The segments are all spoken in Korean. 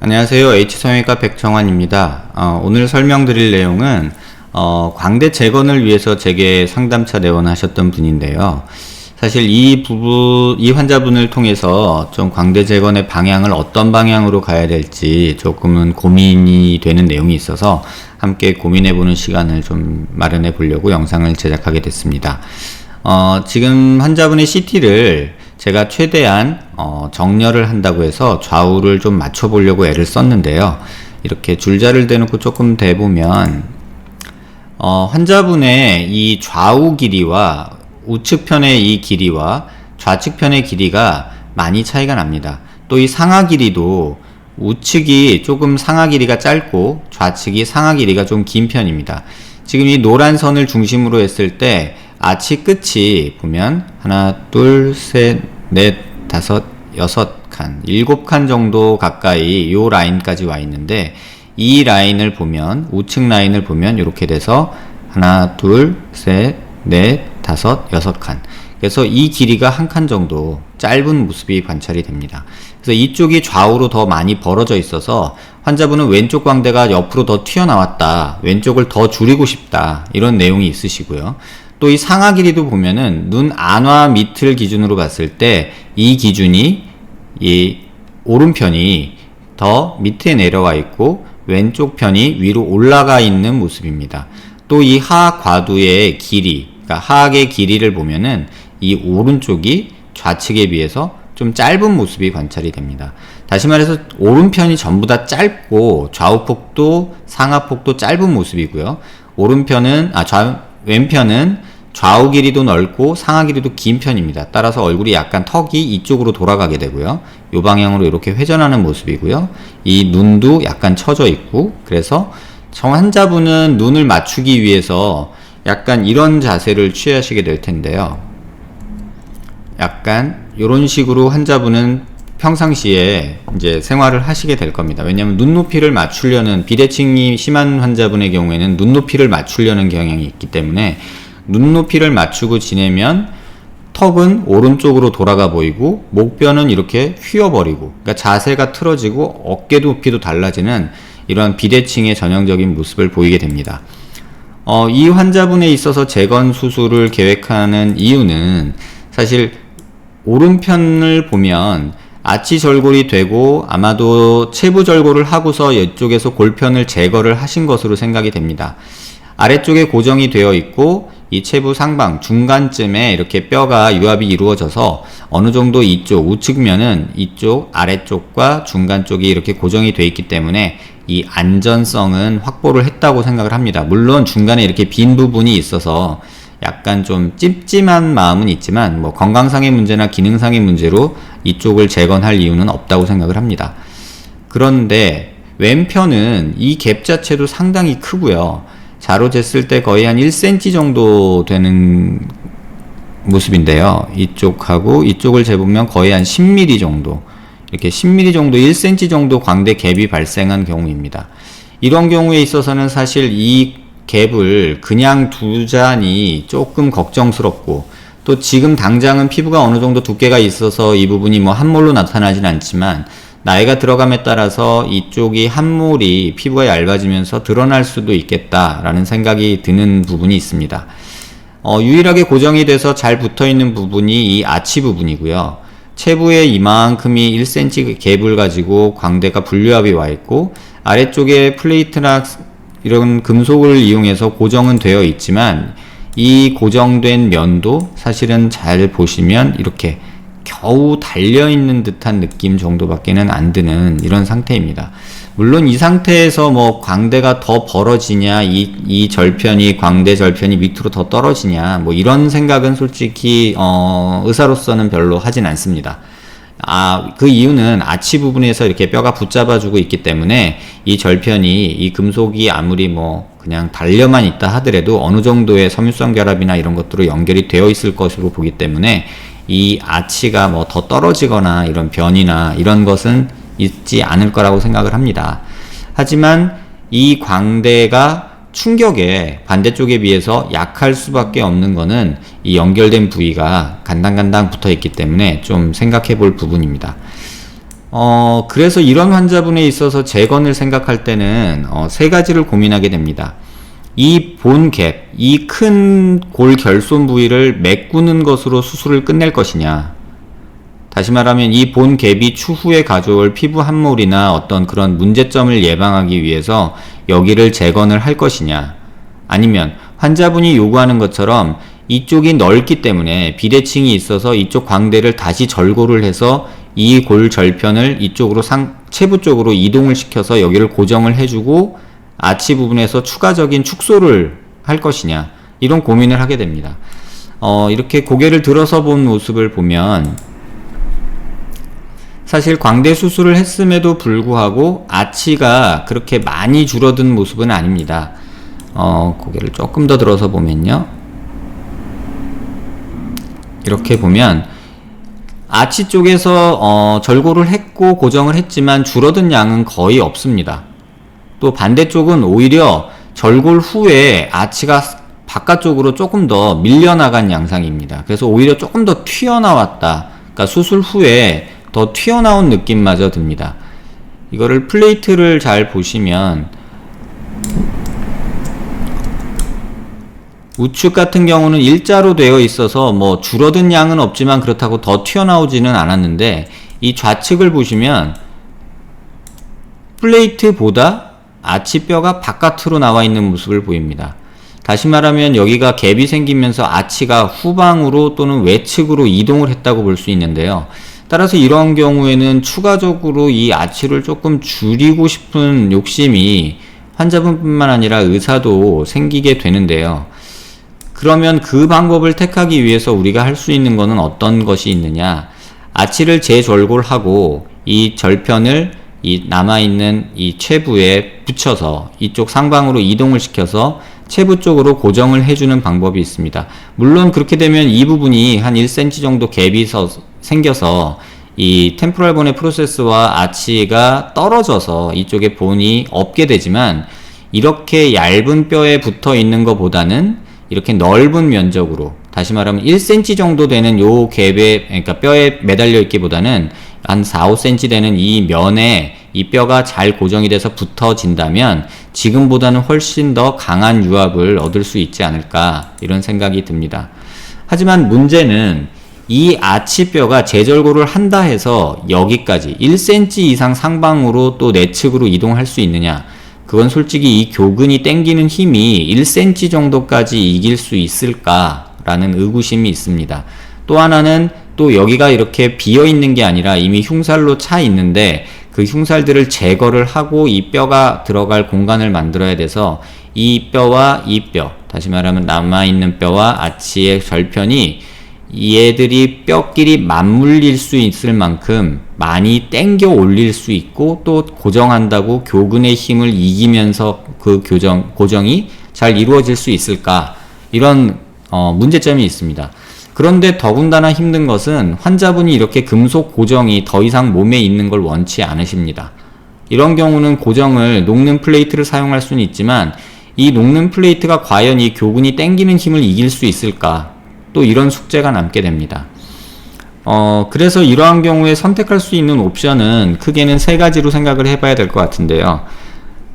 안녕하세요. H성형외과 백정환입니다. 오늘 설명드릴 내용은 광대 재건을 위해서 제게 상담차 내원하셨던 분인데요. 사실 이 환자분을 통해서 좀 광대 재건의 방향을 어떤 방향으로 가야 될지 조금은 고민이 되는 내용이 있어서 함께 고민해보는 시간을 좀 마련해 보려고 영상을 제작하게 됐습니다. 지금 환자분의 CT를 제가 최대한 정렬을 한다고 해서 좌우를 좀 맞춰보려고 애를 썼는데요. 이렇게 줄자를 대놓고 조금 대보면 환자분의 이 좌우 길이와 우측편의 이 길이와 좌측편의 길이가 많이 차이가 납니다. 또 이 상하 길이도 우측이 조금 상하 길이가 짧고 좌측이 상하 길이가 좀 긴 편입니다. 지금 이 노란 선을 중심으로 했을 때 아치 끝이 보면 하나, 둘, 셋, 넷, 다섯, 여섯 칸, 7칸 정도 가까이 요 라인까지 와 있는데 이 라인을 보면 우측 라인을 보면 이렇게 돼서 하나, 둘, 셋, 넷, 다섯, 6칸. 그래서 이 길이가 한 칸 정도 짧은 모습이 관찰이 됩니다. 그래서 이쪽이 좌우로 더 많이 벌어져 있어서 환자분은 왼쪽 광대가 옆으로 더 튀어나왔다, 왼쪽을 더 줄이고 싶다, 이런 내용이 있으시고요. 또 이 상하 길이도 보면은 눈 안과 밑을 기준으로 봤을 때 이 기준이 이 오른편이 더 밑에 내려와 있고 왼쪽 편이 위로 올라가 있는 모습입니다. 또 이 하과두의 길이, 그러니까 하악의 길이를 보면은 이 오른쪽이 좌측에 비해서 좀 짧은 모습이 관찰이 됩니다. 다시 말해서 오른편이 전부 다 짧고 좌우폭도 상하폭도 짧은 모습이고요. 왼편은 좌우 길이도 넓고 상하 길이도 긴 편입니다. 따라서 얼굴이 약간 턱이 이쪽으로 돌아가게 되고요. 이 방향으로 이렇게 회전하는 모습이고요. 이 눈도 약간 처져 있고, 그래서 저 환자분은 눈을 맞추기 위해서 약간 이런 자세를 취하시게 될 텐데요. 약간 이런 식으로 환자분은 평상시에 이제 생활을 하시게 될 겁니다. 왜냐하면 눈높이를 맞추려는, 비대칭이 심한 환자분의 경우에는 눈높이를 맞추려는 경향이 있기 때문에 눈높이를 맞추고 지내면 턱은 오른쪽으로 돌아가 보이고 목뼈는 이렇게 휘어버리고, 그러니까 자세가 틀어지고 어깨 높이도 달라지는 이런 비대칭의 전형적인 모습을 보이게 됩니다. 이 환자분에 있어서 재건 수술을 계획하는 이유는 사실 오른편을 보면 아치 절골이 되고 아마도 체부 절골을 하고서 이쪽에서 골편을 제거를 하신 것으로 생각이 됩니다. 아래쪽에 고정이 되어 있고 이 체부 상방 중간쯤에 이렇게 뼈가 유합이 이루어져서 어느 정도 이쪽 우측면은 이쪽 아래쪽과 중간 쪽이 이렇게 고정이 되어 있기 때문에 이 안전성은 확보를 했다고 생각을 합니다. 물론 중간에 이렇게 빈 부분이 있어서 약간 좀 찜찜한 마음은 있지만 뭐 건강상의 문제나 기능상의 문제로 이쪽을 재건할 이유는 없다고 생각을 합니다. 그런데 왼편은 이 갭 자체도 상당히 크고요. 자로 쟀을 때 거의 한 1cm 정도 되는 모습인데요. 이쪽하고 이쪽을 재보면 거의 한 10mm 정도, 이렇게 10mm 정도, 1cm 정도 광대 갭이 발생한 경우입니다. 이런 경우에 있어서는 사실 이 갭을 그냥 두자니 조금 걱정스럽고, 또 지금 당장은 피부가 어느 정도 두께가 있어서 이 부분이 뭐 함몰로 나타나진 않지만 나이가 들어감에 따라서 이쪽이 함몰이 피부가 얇아지면서 드러날 수도 있겠다라는 생각이 드는 부분이 있습니다. 유일하게 고정이 돼서 잘 붙어있는 부분이 이 아치 부분이고요. 체부에 이만큼이 1cm 갭을 가지고 광대가 분류합이 와 있고, 아래쪽에 플레이트나 이런 금속을 이용해서 고정은 되어 있지만 이 고정된 면도 사실은 잘 보시면 이렇게 겨우 달려있는 듯한 느낌 정도밖에는 안 드는 이런 상태입니다. 물론 이 상태에서 뭐 광대가 더 벌어지냐, 이 절편이, 광대 절편이 밑으로 더 떨어지냐, 뭐 이런 생각은 솔직히 의사로서는 별로 하진 않습니다. 그 이유는 아치 부분에서 이렇게 뼈가 붙잡아주고 있기 때문에 이 절편이, 이 금속이 아무리 뭐 그냥 달려만 있다 하더라도 어느 정도의 섬유성 결합이나 이런 것들로 연결이 되어 있을 것으로 보기 때문에 이 아치가 뭐 더 떨어지거나 이런 변이나 이런 것은 있지 않을 거라고 생각을 합니다. 하지만 이 광대가 충격에 반대쪽에 비해서 약할 수밖에 없는 거는 이 연결된 부위가 간당간당 붙어 있기 때문에 좀 생각해 볼 부분입니다. 그래서 이런 환자분에 있어서 재건을 생각할 때는 세 가지를 고민하게 됩니다. 이 본 갭, 이 큰 골 결손 부위를 메꾸는 것으로 수술을 끝낼 것이냐, 다시 말하면 이 본 갭이 추후에 가져올 피부 함몰이나 어떤 그런 문제점을 예방하기 위해서 여기를 재건을 할 것이냐, 아니면 환자분이 요구하는 것처럼 이쪽이 넓기 때문에 비대칭이 있어서 이쪽 광대를 다시 절골을 해서 이 골 절편을 이쪽으로 체부 쪽으로 이동을 시켜서 여기를 고정을 해주고 아치 부분에서 추가적인 축소를 할 것이냐, 이런 고민을 하게 됩니다. 이렇게 고개를 들어서 본 모습을 보면 사실 광대 수술을 했음에도 불구하고 아치가 그렇게 많이 줄어든 모습은 아닙니다. 고개를 조금 더 들어서 보면요, 이렇게 보면 아치 쪽에서 절골을 했고 고정을 했지만 줄어든 양은 거의 없습니다. 또 반대쪽은 오히려 절골 후에 아치가 바깥쪽으로 조금 더 밀려나간 양상입니다. 그래서 오히려 조금 더 튀어나왔다, 그러니까 수술 후에 더 튀어나온 느낌마저 듭니다. 이거를 플레이트를 잘 보시면 우측 같은 경우는 일자로 되어 있어서 뭐 줄어든 양은 없지만 그렇다고 더 튀어나오지는 않았는데, 이 좌측을 보시면 플레이트보다 아치뼈가 바깥으로 나와 있는 모습을 보입니다. 다시 말하면 여기가 갭이 생기면서 아치가 후방으로 또는 외측으로 이동을 했다고 볼 수 있는데요. 따라서 이런 경우에는 추가적으로 이 아치를 조금 줄이고 싶은 욕심이 환자분뿐만 아니라 의사도 생기게 되는데요. 그러면 그 방법을 택하기 위해서 우리가 할 수 있는 것은 어떤 것이 있느냐, 아치를 재절골하고 이 절편을 이 남아있는 이 체부에 붙여서 이쪽 상방으로 이동을 시켜서 체부 쪽으로 고정을 해주는 방법이 있습니다. 물론 그렇게 되면 이 부분이 한 1cm 정도 갭이 생겨서 이 템포럴 본의 프로세스와 아치가 떨어져서 이쪽에 본이 없게 되지만, 이렇게 얇은 뼈에 붙어 있는 것보다는 이렇게 넓은 면적으로, 다시 말하면 1cm 정도 되는 요 갭에, 그러니까 뼈에 매달려 있기보다는 한 4, 5cm 되는 이 면에 이 뼈가 잘 고정이 돼서 붙어진다면 지금보다는 훨씬 더 강한 유압을 얻을 수 있지 않을까, 이런 생각이 듭니다. 하지만 문제는 이 아치뼈가 재절골을 한다 해서 여기까지 1cm 이상 상방으로 또 내측으로 이동할 수 있느냐, 그건 솔직히 이 교근이 당기는 힘이 1cm 정도까지 이길 수 있을까라는 의구심이 있습니다. 또 하나는 또 여기가 이렇게 비어 있는 게 아니라 이미 흉살로 차 있는데 그 흉살들을 제거를 하고 이 뼈가 들어갈 공간을 만들어야 돼서 이 뼈와 이 뼈, 다시 말하면 남아있는 뼈와 아치의 절편이 얘들이 뼈끼리 맞물릴 수 있을 만큼 많이 당겨 올릴 수 있고, 또 고정한다고 교근의 힘을 이기면서 그 고정이 잘 이루어질 수 있을까, 이런 문제점이 있습니다. 그런데 더군다나 힘든 것은 환자분이 이렇게 금속 고정이 더 이상 몸에 있는 걸 원치 않으십니다. 이런 경우는 고정을 녹는 플레이트를 사용할 수는 있지만 이 녹는 플레이트가 과연 이 교근이 당기는 힘을 이길 수 있을까, 또 이런 숙제가 남게 됩니다. 그래서 이러한 경우에 선택할 수 있는 옵션은 크게는 세 가지로 생각을 해봐야 될 것 같은데요.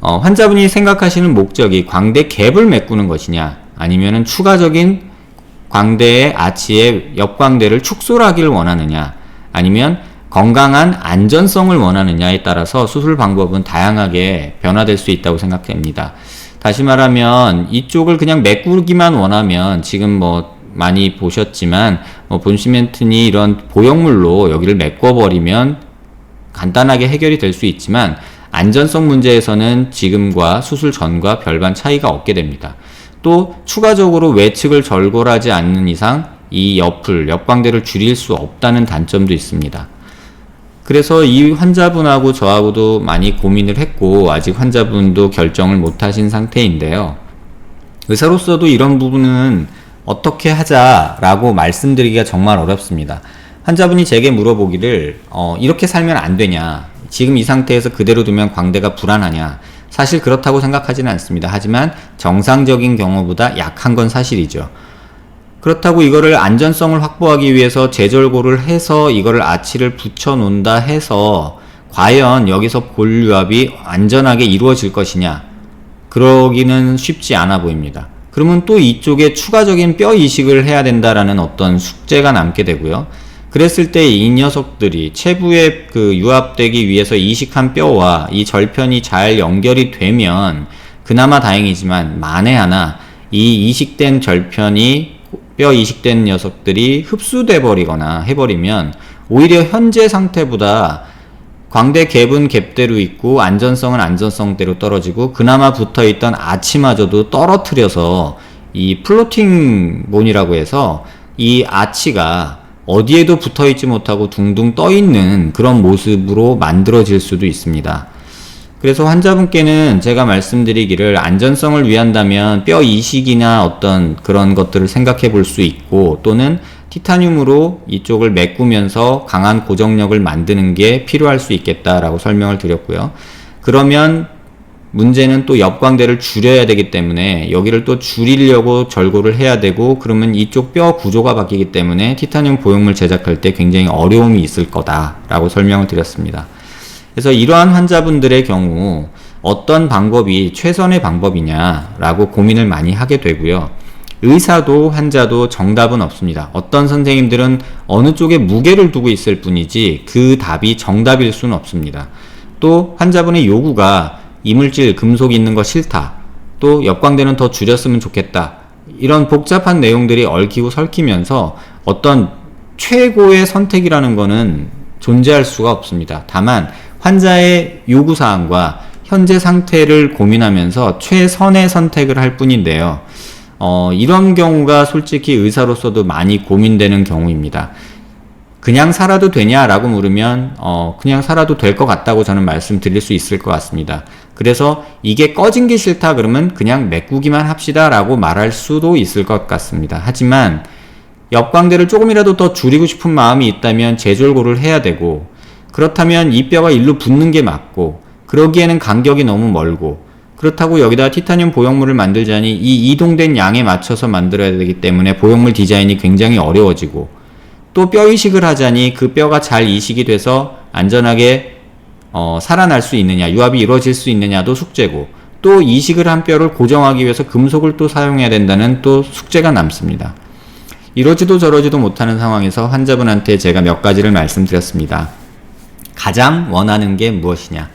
환자분이 생각하시는 목적이 광대 갭을 메꾸는 것이냐, 아니면은 추가적인 광대의 아치의 옆광대를 축소를 하기를 원하느냐, 아니면 건강한 안전성을 원하느냐에 따라서 수술 방법은 다양하게 변화될 수 있다고 생각됩니다. 다시 말하면 이쪽을 그냥 메꾸기만 원하면 지금 뭐 많이 보셨지만 본시멘트니 이런 보형물로 여기를 메꿔버리면 간단하게 해결이 될 수 있지만, 안전성 문제에서는 지금과 수술 전과 별반 차이가 없게 됩니다. 또 추가적으로 외측을 절골하지 않는 이상 이 옆광대를 줄일 수 없다는 단점도 있습니다. 그래서 이 환자분하고 저하고도 많이 고민을 했고 아직 환자분도 결정을 못하신 상태인데요. 의사로서도 이런 부분은 어떻게 하자라고 말씀드리기가 정말 어렵습니다. 환자분이 제게 물어보기를 이렇게 살면 안 되냐, 지금 이 상태에서 그대로 두면 광대가 불안하냐, 사실 그렇다고 생각하지는 않습니다. 하지만 정상적인 경우보다 약한 건 사실이죠. 그렇다고 이거를 안전성을 확보하기 위해서 재절골을 해서 이거를 아치를 붙여 놓는다 해서 과연 여기서 볼유압이 안전하게 이루어질 것이냐? 그러기는 쉽지 않아 보입니다. 그러면 또 이쪽에 추가적인 뼈 이식을 해야 된다라는 어떤 숙제가 남게 되고요. 그랬을 때 이 녀석들이 체부에 그 유압되기 위해서 이식한 뼈와 이 절편이 잘 연결이 되면 그나마 다행이지만 만에 하나 이 이식된 절편이 뼈 이식된 녀석들이 흡수돼 버리거나 해버리면 오히려 현재 상태보다 광대 갭은 갭대로 있고 안전성은 안전성대로 떨어지고 그나마 붙어있던 아치마저도 떨어뜨려서 이 플로팅 본이라고 해서 이 아치가 어디에도 붙어있지 못하고 둥둥 떠있는 그런 모습으로 만들어질 수도 있습니다. 그래서 환자분께는 제가 말씀드리기를 안전성을 위한다면 뼈 이식이나 어떤 그런 것들을 생각해 볼 수 있고 또는 티타늄으로 이쪽을 메꾸면서 강한 고정력을 만드는 게 필요할 수 있겠다라고 설명을 드렸고요. 그러면 문제는 또 옆광대를 줄여야 되기 때문에 여기를 또 줄이려고 절골을 해야 되고 그러면 이쪽 뼈 구조가 바뀌기 때문에 티타늄 보형물 제작할 때 굉장히 어려움이 있을 거다라고 설명을 드렸습니다. 그래서 이러한 환자분들의 경우 어떤 방법이 최선의 방법이냐라고 고민을 많이 하게 되고요. 의사도 환자도 정답은 없습니다. 어떤 선생님들은 어느 쪽에 무게를 두고 있을 뿐이지 그 답이 정답일 수는 없습니다. 또 환자분의 요구가 이물질, 금속이 있는 거 싫다. 또 옆광대는 더 줄였으면 좋겠다. 이런 복잡한 내용들이 얽히고 설키면서 어떤 최고의 선택이라는 거는 존재할 수가 없습니다. 다만 환자의 요구사항과 현재 상태를 고민하면서 최선의 선택을 할 뿐인데요. 이런 경우가 솔직히 의사로서도 많이 고민되는 경우입니다. 그냥 살아도 되냐라고 물으면 그냥 살아도 될 것 같다고 저는 말씀드릴 수 있을 것 같습니다. 그래서 이게 꺼진 게 싫다 그러면 그냥 메꾸기만 합시다 라고 말할 수도 있을 것 같습니다. 하지만 옆광대를 조금이라도 더 줄이고 싶은 마음이 있다면 재절골을 해야 되고 그렇다면 이 뼈가 일로 붙는 게 맞고 그러기에는 간격이 너무 멀고 그렇다고 여기다 티타늄 보형물을 만들자니 이 이동된 양에 맞춰서 만들어야 되기 때문에 보형물 디자인이 굉장히 어려워지고 또 뼈 이식을 하자니 그 뼈가 잘 이식이 돼서 안전하게 살아날 수 있느냐 유압이 이루어질 수 있느냐도 숙제고 또 이식을 한 뼈를 고정하기 위해서 금속을 또 사용해야 된다는 또 숙제가 남습니다. 이러지도 저러지도 못하는 상황에서 환자분한테 제가 몇 가지를 말씀드렸습니다. 가장 원하는 게 무엇이냐?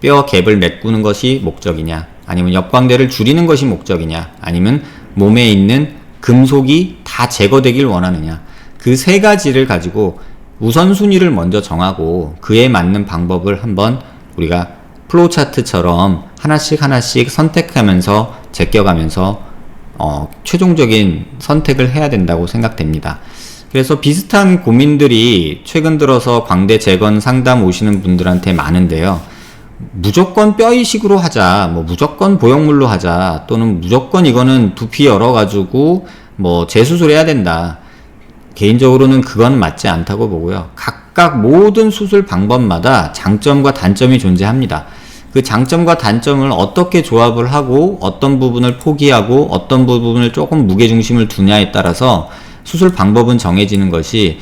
뼈 갭을 메꾸는 것이 목적이냐? 아니면 옆광대를 줄이는 것이 목적이냐? 아니면 몸에 있는 금속이 다 제거되길 원하느냐? 그 세 가지를 가지고 우선순위를 먼저 정하고 그에 맞는 방법을 한번 우리가 플로우 차트처럼 하나씩 선택하면서 제껴가면서 최종적인 선택을 해야 된다고 생각됩니다. 그래서 비슷한 고민들이 최근 들어서 광대 재건 상담 오시는 분들한테 많은데요. 무조건 뼈 이식으로 하자, 무조건 보형물로 하자, 또는 무조건 이거는 두피 열어가지고 재수술해야 된다. 개인적으로는 그건 맞지 않다고 보고요. 각각 모든 수술 방법마다 장점과 단점이 존재합니다. 그 장점과 단점을 어떻게 조합을 하고 어떤 부분을 포기하고 어떤 부분을 조금 무게중심을 두냐에 따라서 수술 방법은 정해지는 것이지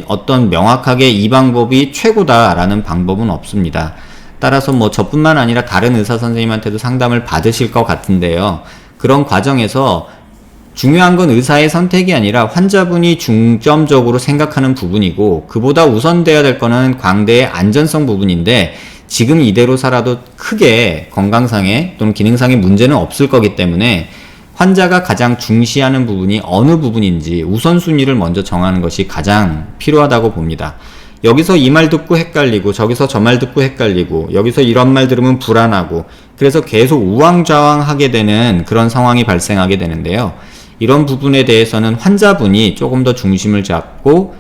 어떤 명확하게 이 방법이 최고다라는 방법은 없습니다. 따라서 저뿐만 아니라 다른 의사 선생님한테도 상담을 받으실 것 같은데요. 그런 과정에서 중요한 건 의사의 선택이 아니라 환자분이 중점적으로 생각하는 부분이고 그보다 우선돼야 될 거는 광대의 안전성 부분인데 지금 이대로 살아도 크게 건강상의 또는 기능상의 문제는 없을 거기 때문에 환자가 가장 중시하는 부분이 어느 부분인지 우선순위를 먼저 정하는 것이 가장 필요하다고 봅니다. 여기서 이 말 듣고 헷갈리고 저기서 저 말 듣고 헷갈리고 여기서 이런 말 들으면 불안하고 그래서 계속 우왕좌왕하게 되는 그런 상황이 발생하게 되는데요. 이런 부분에 대해서는 환자분이 조금 더 중심을 잡고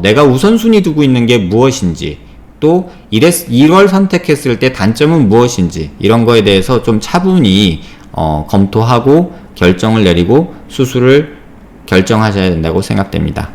내가 우선순위 두고 있는 게 무엇인지 또 이걸 선택했을 때 단점은 무엇인지 이런 거에 대해서 좀 차분히 검토하고 결정을 내리고 수술을 결정하셔야 된다고 생각됩니다.